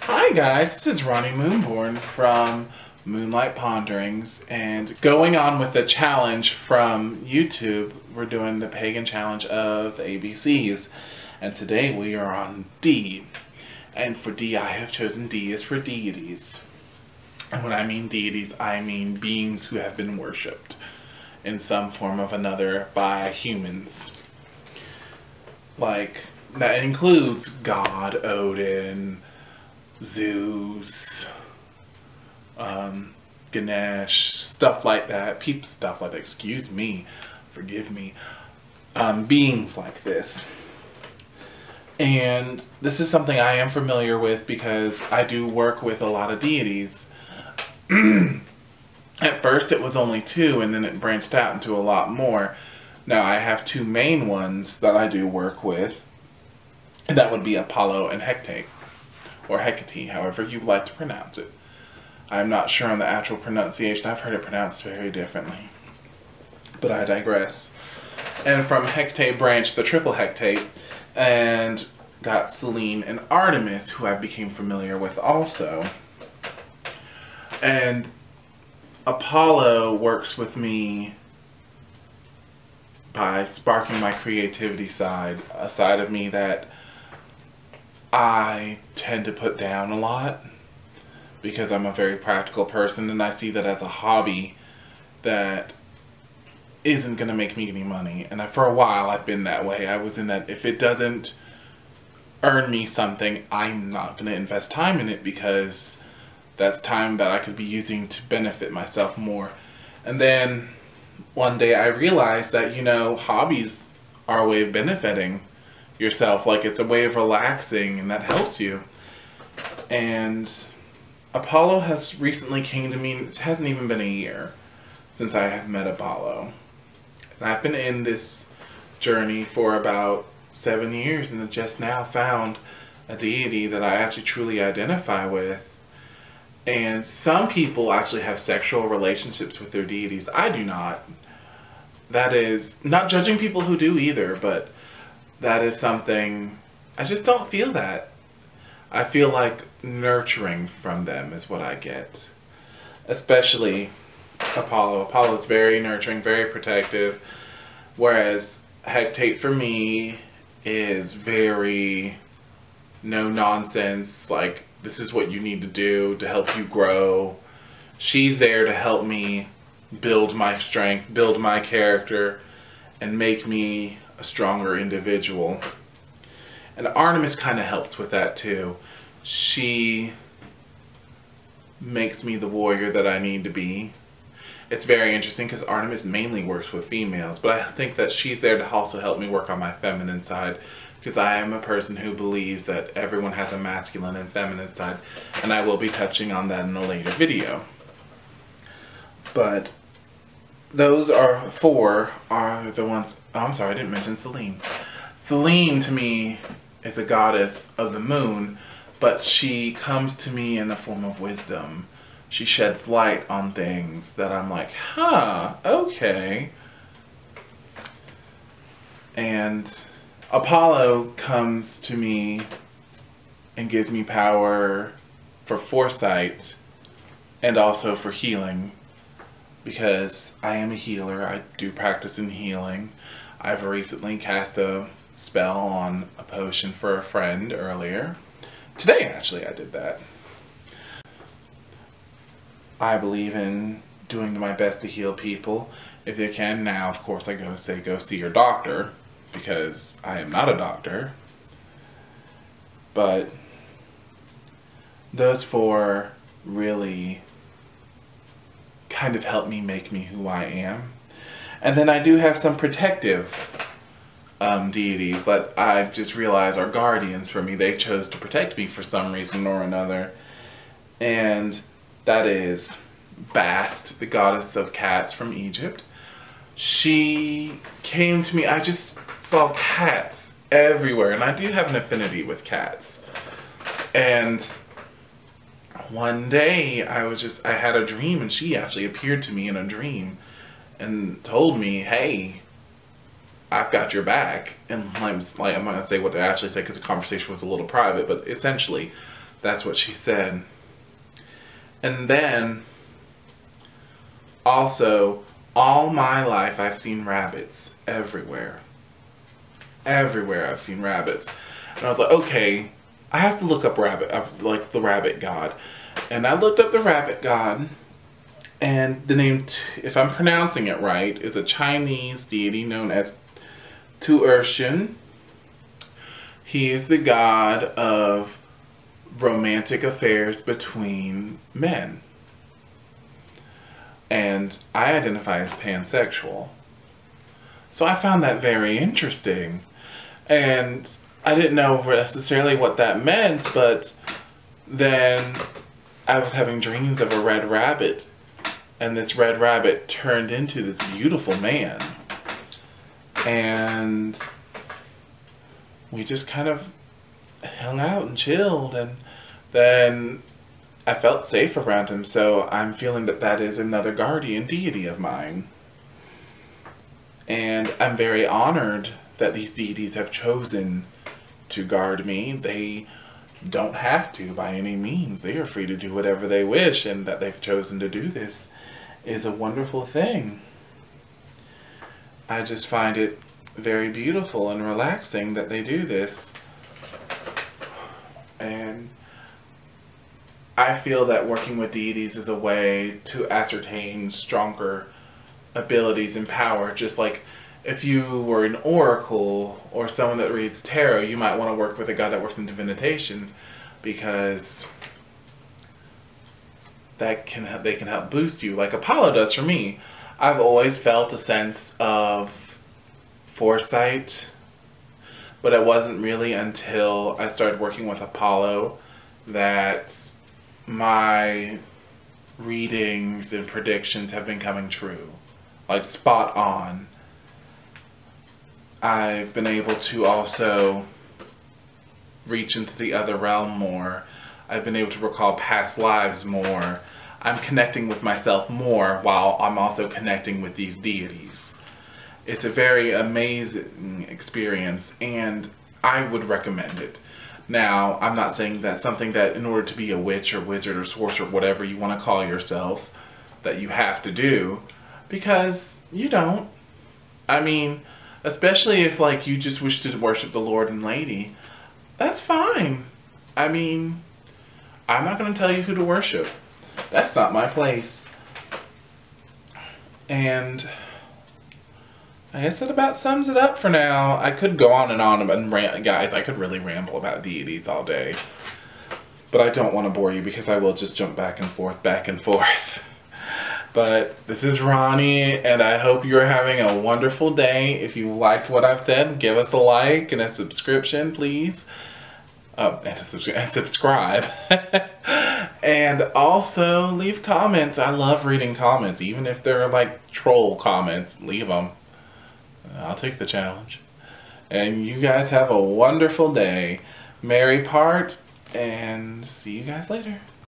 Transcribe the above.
Hi guys, this is Ronnie Moonborn from Moonlight Ponderings, and going on with the challenge from YouTube, we're doing the Pagan challenge of the ABCs, and today we are on D. And for D, I have chosen D is for deities. And when I mean deities, I mean beings who have been worshipped in some form of another by humans. Like, that includes God, Odin, Zeus, Ganesh, stuff like that. Stuff like that, excuse me, forgive me. Beings like this. And this is something I am familiar with because I do work with a lot of deities. At first it was only 2 and then it branched out into a lot more. Now I have 2 main ones that I do work with. And that would be Apollo and Hecate. Or Hecate, however you like to pronounce it. I'm not sure on the actual pronunciation. I've heard it pronounced very differently. But I digress. And from Hecate branched the triple Hecate and got Selene and Artemis, who I became familiar with also. And Apollo works with me by sparking my creativity side, a side of me that I tend to put down a lot because I'm a very practical person, and I see that as a hobby that isn't going to make me any money. And for a while I've been that way. I was in that if it doesn't earn me something, I'm not going to invest time in it because that's time that I could be using to benefit myself more. And then one day I realized that, you know, hobbies are a way of benefiting yourself. Like, it's a way of relaxing, and that helps you. And Apollo has recently came to me. It hasn't even been a year since I have met Apollo. And I've been in this journey for about 7 years, and just now found a deity that I actually truly identify with. And some people actually have sexual relationships with their deities. I do not. That is, not judging people who do either, but that is something, I just don't feel that. I feel like nurturing from them is what I get. Especially Apollo. Apollo is very nurturing, very protective. Whereas Hecate for me is very no nonsense. Like, this is what you need to do to help you grow. She's there to help me build my strength, build my character, and make me a stronger individual. And Artemis kind of helps with that too. She makes me the warrior that I need to be. It's very interesting because Artemis mainly works with females, but I think that she's there to also help me work on my feminine side, because I am a person who believes that everyone has a masculine and feminine side, and I will be touching on that in a later video. But those are 4 are the ones. Oh, I'm sorry, I didn't mention Selene. Selene to me is a goddess of the moon, but she comes to me in the form of wisdom. She sheds light on things that I'm like, huh, okay. And Apollo comes to me and gives me power for foresight and also for healing, because I am a healer. I do practice in healing. I've recently cast a spell on a potion for a friend earlier. Today, actually, I did that. I believe in doing my best to heal people if you can. Now, of course, I go see your doctor, because I am not a doctor. But those 4 really kind of help me make me who I am. And then I do have some protective deities that I've just realized are guardians for me. They chose to protect me for some reason or another. And that is Bast, the goddess of cats from Egypt. She came to me. I just saw cats everywhere, and I do have an affinity with cats. And one day I had a dream, and she actually appeared to me in a dream and told me, hey, I've got your back. And I'm not going to say what they actually said because the conversation was a little private, but essentially That's what she said. And then, also, all my life I've seen rabbits everywhere. Everywhere I've seen rabbits. And I was like, okay, I have to look up like the rabbit god. And I looked up the rabbit god, and the name, if I'm pronouncing it right, is a Chinese deity known as Tu-Ershin. He is the god of romantic affairs between men. And I identify as pansexual. So I found that very interesting. And I didn't know necessarily what that meant, but then I was having dreams of a red rabbit. And this red rabbit turned into this beautiful man. And we just kind of hung out and chilled, and then I felt safe around him, so I'm feeling that that is another guardian deity of mine. And I'm very honored that these deities have chosen to guard me. They don't have to by any means. They are free to do whatever they wish, and that they've chosen to do this is a wonderful thing. I just find it very beautiful and relaxing that they do this. And I feel that working with deities is a way to ascertain stronger abilities and power. Just like if you were an oracle or someone that reads tarot, you might want to work with a god that works in divination, because they can help boost you, like Apollo does for me. I've always felt a sense of foresight, but it wasn't really until I started working with Apollo that my readings and predictions have been coming true. Like, spot on. I've been able to also reach into the other realm more. I've been able to recall past lives more. I'm connecting with myself more while I'm also connecting with these deities. It's a very amazing experience, and I would recommend it. Now, I'm not saying that's something that in order to be a witch or wizard or sorcerer, whatever you want to call yourself, that you have to do, because you don't. I mean, especially if like you just wish to worship the Lord and Lady, that's fine. I mean, I'm not going to tell you who to worship. That's not my place. And I guess that about sums it up for now. I could go on and guys, I could really ramble about deities all day. But I don't want to bore you, because I will just jump back and forth. But this is Ronnie, and I hope you're having a wonderful day. If you liked what I've said, give us a like and a subscription, please. And subscribe. And also leave comments. I love reading comments, even if they're like troll comments. Leave them. I'll take the challenge. And you guys have a wonderful day. Merry part, and see you guys later.